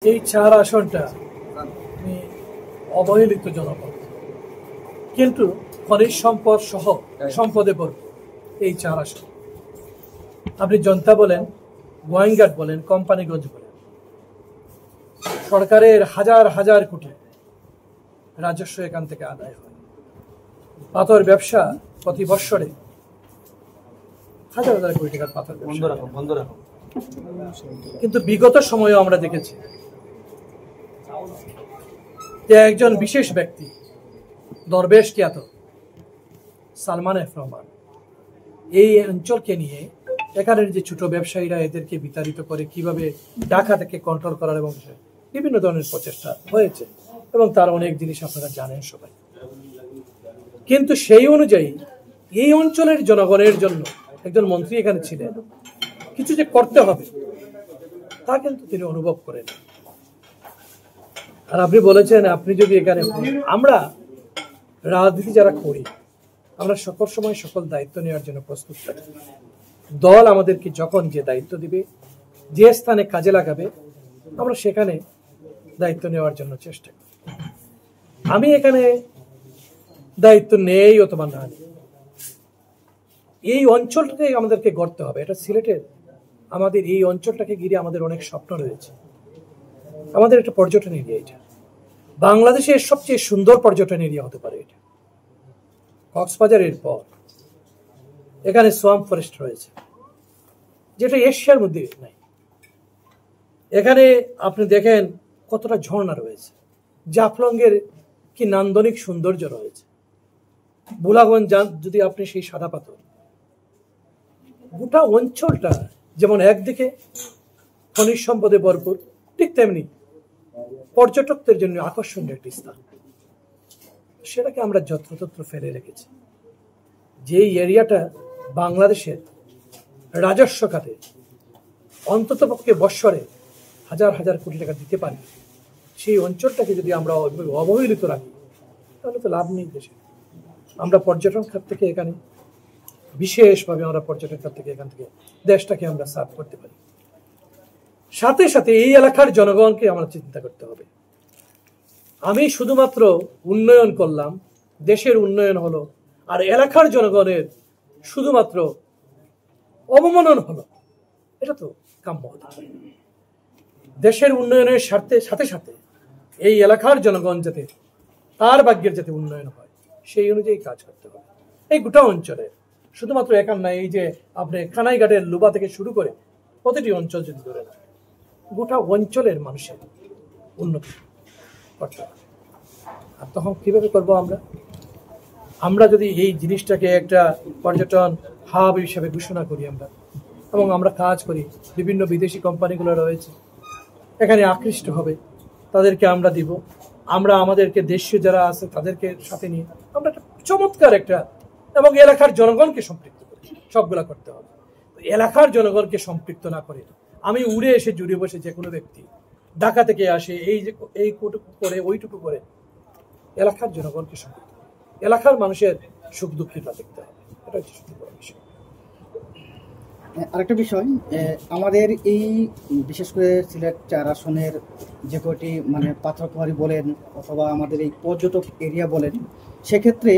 এই 4 আসনটা অবহেলিত জনপদ, কিন্তু খনিজ সম্পদ সহ সম্পদে ভরপুর এই 4 আসন। আপনি জনতা বলেন, গোয়াইনঘাট বলেন, কোম্পানিগঞ্জ বলেন, সরকারের হাজার হাজার কোটি রাজস্ব এখান থেকে আদায় হয়। পাথর ব্যবসা প্রতি বৎসরে হাজার হাজার কোটি টাকার পাথর ব্যবসা। কিন্তু বিগত সময়েও আমরা দেখেছি যে একজন বিশেষ ব্যক্তি, দরবেশ খ্যাত সালমান এফ রহমান, এই অঞ্চলকে নিয়ে এখানের যে ছোট ব্যবসায়ীরা এদেরকে বিতাড়িত করে কিভাবে ঢাকা থেকে কন্ট্রোল করার এবং বিভিন্ন ধরনের প্রচেষ্টা হয়েছে, এবং তার অনেক জিনিস আপনারা জানেন সবাই। কিন্তু সেই অনুযায়ী এই অঞ্চলের জনগণের জন্য একজন মন্ত্রী এখানে ছিলেন, কিছু যে করতে হবে তা কিন্তু তিনি অনুভব করেন। আর আপনি বলেছেন আপনি যদি এখানে, আমরা রাজনীতি যারা করি আমরা সকল সময় সকল দায়িত্ব নেওয়ার জন্য প্রস্তুত থাকি। দল আমাদেরকে যখন যে দায়িত্ব দিবে, যে স্থানে কাজে লাগাবে, আমরা সেখানে দায়িত্ব নেওয়ার জন্য চেষ্টা করি। আমি এখানে দায়িত্ব নেই অথবা না নেই, এই অঞ্চলটাকে আমাদেরকে গড়তে হবে। এটা সিলেটের, আমাদের এই অঞ্চলটাকে ঘিরে আমাদের অনেক স্বপ্ন রয়েছে। আমাদের একটা পর্যটন এরিয়া, এটা বাংলাদেশের সবচেয়ে সুন্দর পর্যটন এরিয়া হতে পারে এটা। কক্সবাজারের পর এখানে সোয়াম্প ফরেস্ট রয়েছে, যেটা এশিয়ার মধ্যে নাই। এখানে আপনি দেখেন কতটা ঝর্ণা রয়েছে, জাফলংয়ের কি নান্দনিক সৌন্দর্য রয়েছে। বুলাগঞ্জ যান যদি আপনি, সেই সাদা পাথর, গোটা অঞ্চলটা যেমন একদিকে খনিজ সম্পদে ভরপুর, ঠিক তেমনি পর্যটকদের জন্য আকর্ষণীয় একটি স্থান। সেটাকে আমরা যত্রতত্র ফেলে রেখেছি। যেই এরিয়াটা বাংলাদেশের রাজস্ব খাতে অন্ততপক্ষে বৎসরে হাজার হাজার কোটি টাকা দিতে পারি, সেই অঞ্চলটাকে যদি আমরা অবহেলিত রাখি তাহলে তো লাভ নেই দেশে। আমরা পর্যটন খাত থেকে এখানে বিশেষভাবে এখান থেকে দেশটাকে আমরা সার্ভ করতে পারি। সাথে সাথে এই এলাকার জনগণকে আমরা চিন্তা করতে হবে। আমি শুধুমাত্র উন্নয়ন করলাম, দেশের উন্নয়ন হলো, আর এলাকার জনগণের শুধুমাত্র অবমানন হলো, এটা তো কাম্য হতে পারে। দেশের উন্নয়নের সাথে সাথে এই এলাকার জনগণ যাতে তার ভাগ্যের যাতে উন্নয়ন হয়, সেই অনুযায়ী কাজ করতে হবে। এই গোটা অঞ্চলে শুধুমাত্র এখান নাই, এই যে আপনি কানাইঘাটের লুবা থেকে শুরু করে প্রতিটি অঞ্চল যদি ধরে না, গোটা অঞ্চলের মানুষের উন্নতি করতে হবে। আর তখন কিভাবে করবো আমরা যদি এই জিনিসটাকে একটা পর্যটন হাব হিসেবে ঘোষণা করি আমরা, এবং আমরা কাজ করি, বিভিন্ন বিদেশি কোম্পানিগুলো রয়েছে এখানে আকৃষ্ট হবে, তাদেরকে আমরা দিব, আমরা আমাদেরকে দেশীয় যারা আছে তাদেরকে সাথে নিয়ে আমরা একটা চমৎকার একটা, এবং এলাকার জনগণকে সম্পৃক্ত করি, সবগুলা করতে হবে। এলাকার জনগণকে সম্পৃক্ত না করে আমি উড়ে এসে জুড়ে বসে যে কোনো ব্যক্তি ঢাকা থেকে আসে এইটুকু করে ওইটুকু করে, এলাকার জনগণকে সম্পৃক্ত, এলাকার মানুষের সুখ দুঃখটা দেখতে হবে। এটা হচ্ছে সবচেয়ে বড় বিষয়। আরেকটা বিষয়, আমাদের এই বিশেষ করে সিলেট 4 আসনের যে কয়টি পাথরকুমারী বলেন অথবা আমাদের এই পর্যটক এরিয়া বলেন, সেক্ষেত্রে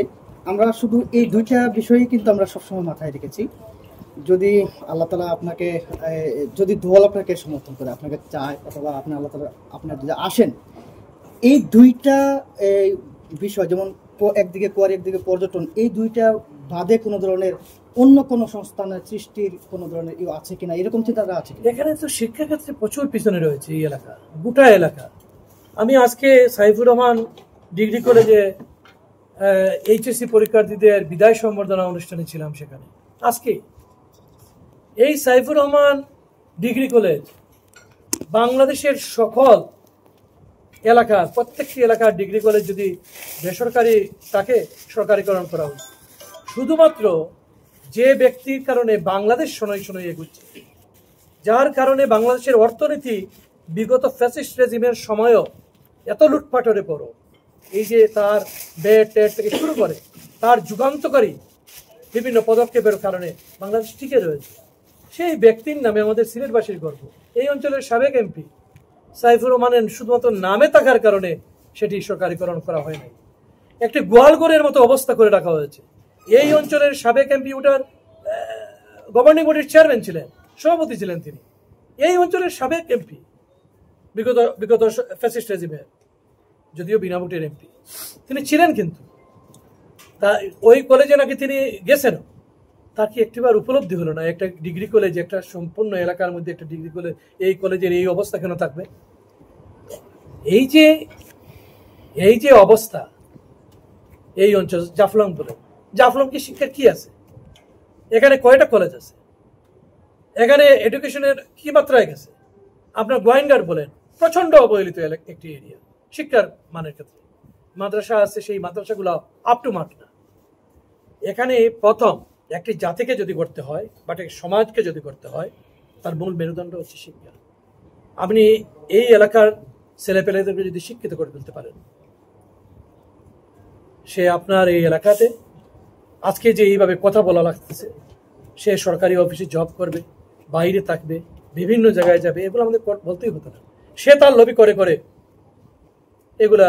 আমরা শুধু এই 2টা বিষয়ই কিন্তু আমরা সবসময় মাথায় রেখেছি। যদি আল্লাহ তাআলা আপনাকে, যদি দল আপনাকে সমর্থন করে, আপনাকে চায়, অথবা আপনি আল্লাহ তাআলা আপনার যদি আসেন, এই 2টা বিষয়, যেমন একদিকে কোয়ারি একদিকে পর্যটন, এই 2টা বাদে কোনো ধরনের অন্য কোনো সংস্থানের সৃষ্টির কোনো ধরনের আছে কিনা, এরকম চিন্তাধারা আছে কিনা? এখানে তো শিক্ষাক্ষেত্রে প্রচুর পিছনে রয়েছে এই এলাকা, গোটা এলাকা। আমি আজকে সাইফুর রহমান ডিগ্রি কলেজে এইচএসসি পরীক্ষার্থীদের বিদায় সম্বর্ধনা অনুষ্ঠানে ছিলাম। সেখানে আজকে এই সাইফুর রহমান ডিগ্রি কলেজ বাংলাদেশের সকল এলাকার, প্রত্যেকটি এলাকার ডিগ্রি কলেজ যদি বেসরকারি তাকে সরকারিকরণ করা উচিত। শুধুমাত্র যে ব্যক্তির কারণে বাংলাদেশ শোনাই শোনাই এগুচ্ছে, যার কারণে বাংলাদেশের অর্থনীতি বিগত ফ্যাসিস্ট রেজিমের সময়ও এত লুটপাটরে পড়ো, এই যে তার ব্যাট ট্যাট থেকে শুরু করে তার যুগান্তকারী বিভিন্ন পদক্ষেপের কারণে বাংলাদেশ টিকে রয়েছে। সেই ব্যক্তির নামে আমাদের সিলেটবাসীর গর্ব। এই অঞ্চলের সাবেক এমপি সাইফুর রহমানের শুধুমাত্র নামে থাকার কারণে সেটি সরকারিকরণ করা হয় নাই। একটি গোয়ালঘরের মতো অবস্থা করে রাখা হয়েছে। এই অঞ্চলের সাবেক এমপি ওটার গভর্নিং বডির চেয়ারম্যান ছিলেন, সভাপতি ছিলেন তিনি। এই অঞ্চলের সাবেক এমপি, বিগত ফ্যাসিস্ট রেজিমের, যদিও বিনা ভোটের এমপি তিনি ছিলেন, কিন্তু তা ওই কলেজে নাকি তিনি গেছেন, তার কি একটিবার উপলব্ধি হলো না একটা ডিগ্রি কলেজ, একটা সম্পূর্ণ এলাকার মধ্যে একটা ডিগ্রি কলেজ, এই কলেজের এই অবস্থা কেন থাকবে? এই যে অবস্থা এই অঞ্চল, জাফলং বলে, জাফলং কি শিক্ষার কি আছে? এখানে কয়টা কলেজ আছে? এখানে এডুকেশনের কি মাত্রায় গেছে? আপনার গোয়েন্দার বলেন, প্রচন্ড অবহেলিত একটি এরিয়া শিক্ষার মানের ক্ষেত্রে। মাদ্রাসা আছে, সেই মাদ্রাসাগুলো আপ টু মার্ক না। এখানে প্রথম একটি জাতিকে যদি করতে হয় বা একটি সমাজকে যদি করতে হয়, তার মূল মেরুদণ্ড হচ্ছে শিক্ষা। আপনি এই এলাকার ছেলেপেলেদেরকে যদি শিক্ষিত করে তুলতে পারেন, সে আপনার এই এলাকাতে আজকে যে এইভাবে কথা বলা লাগতেছে, সে সরকারি অফিসে জব করবে, বাইরে থাকবে, বিভিন্ন জায়গায় যাবে, এগুলো আমাদের বলতেই হতো না। সে তার লবি করে করে এগুলা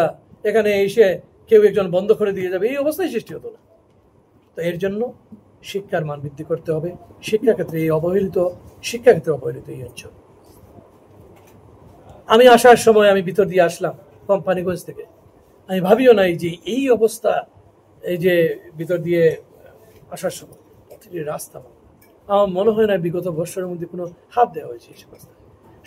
এখানে এসে কেউ একজন বন্ধ করে দিয়ে যাবে, এই অবস্থায় সৃষ্টি হতো না। তো এর জন্য শিক্ষার মান বৃদ্ধি করতে হবে। শিক্ষাক্ষেত্রে এই অবহেলিত এই অঞ্চল। আমি আসার সময় আমি ভিতর দিয়ে আসলাম কোম্পানিগঞ্জ থেকে, আমি ভাবিও নাই যে এই অবস্থা। এই যে ভিতর দিয়ে আসার সময় রাস্তা, আমার মনে হয় না বিগত বছরের মধ্যে কোনো হাত দেওয়া হয়েছে এই রাস্তায়।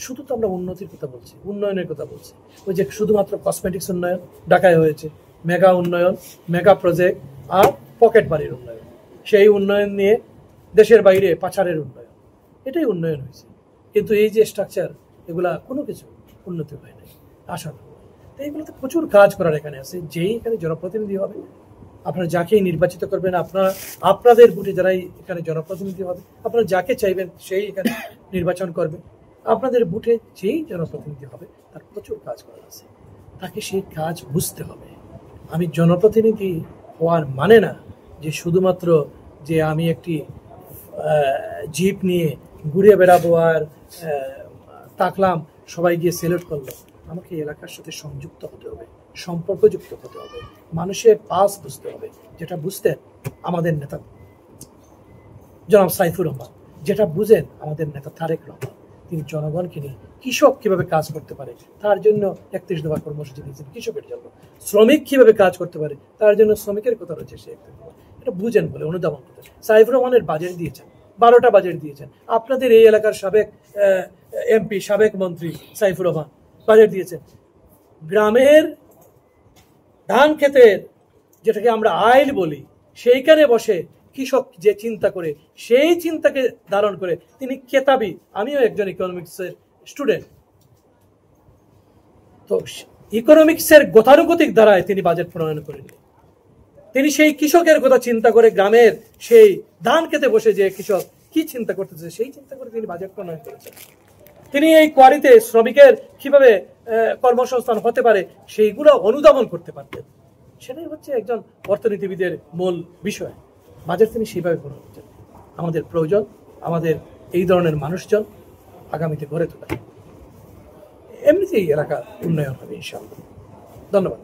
শুধু তো আমরা উন্নতির কথা বলছি, উন্নয়নের কথা বলছি। ওই যে শুধুমাত্র কসমেটিক্স উন্নয়ন ঢাকায় হয়েছে, মেগা উন্নয়ন, মেগা প্রজেক্ট আর পকেট বাড়ির উন্নয়ন, সেই উন্নয়ন নিয়ে দেশের বাইরে পাচারের উন্নয়ন, এটাই উন্নয়ন হয়েছে। কিন্তু এই যে স্ট্রাকচার, এগুলা কোনো কিছু উন্নতি হয় নাই, আশা নয়। তো এইগুলোতে প্রচুর কাজ করার এখানে আছে। যেই এখানে জনপ্রতিনিধি হবে, আপনারা যাকেই নির্বাচিত করবেন, আপনাদের ভোটে যারাই এখানে জনপ্রতিনিধি হবে, আপনারা যাকে চাইবেন সেই এখানে নির্বাচন করবে। আপনাদের ভোটে যেই জনপ্রতিনিধি হবে তার প্রচুর কাজ করার আছে, তাকে সেই কাজ বুঝতে হবে। আমি জনপ্রতিনিধি হওয়ার মানে না যে শুধুমাত্র যে আমি একটি জিপ নিয়ে ঘুরে বেড়াবো আর তাকলাম, সবাই গিয়ে সেলুট করলো। আমাকে এলাকার সাথে সংযুক্ত হতে হবে, সম্পর্কযুক্ত হতে হবে, মানুষের পাস বুঝতে হবে। যেটা বুঝতেন আমাদের নেতা জনাব সাইফুর রহমান, যেটা বুঝেন আমাদের নেতা তারেক রহমান, তিনি জনগণকে নিয়ে কৃষক কিভাবে কাজ করতে পারে তার জন্য 31 দফা কর্মসূচি দিয়েছেন কৃষকের জন্য। শ্রমিক কিভাবে কাজ করতে পারে তার জন্য শ্রমিকের কথা রয়েছে, সে এটা বুঝেন বলে অনুধাবন করতে। সাইফুর রহমানের বাজেট দিয়েছেন, 12টা বাজেট দিয়েছেন। আপনাদের এই এলাকার সাবেক এমপি, সাবেক মন্ত্রী সাইফুর রহমান বাজেট দিয়েছেন। গ্রামের ধান ক্ষেতের, যেটাকে আমরা আইল বলি, সেইখানে বসে কৃষক যে চিন্তা করে, সেই চিন্তাকে ধারণ করে তিনি কেতাবি, আমিও একজন ইকোনমিক্সের স্টুডেন্ট, তো ইকোনমিক্সের গতানুগতিক দ্বারায় তিনি বাজেট প্রণয়ন করেন। তিনি সেই কৃষকের কথা চিন্তা করে, গ্রামের সেই ধান খেতে বসে যে কৃষক কি চিন্তা করতেছে সেই চিন্তা করে তিনি বাজেট প্রণয়ন করেছেন। তিনি এই কোয়ারিতে শ্রমিকের কিভাবে কর্মসংস্থান হতে পারে সেইগুলো অনুধাবন করতে পারতেন। সেটাই হচ্ছে একজন অর্থনীতিবিদের মূল বিষয়। বাজেট তিনি সেইভাবে প্রণয়ন করছেন। আমাদের প্রয়োজন আমাদের এই ধরনের মানুষজন আগামীতে গড়ে তোলা, এমনিতেই এলাকা উন্নয়ন হবে ইনশাআল্লাহ। ধন্যবাদ।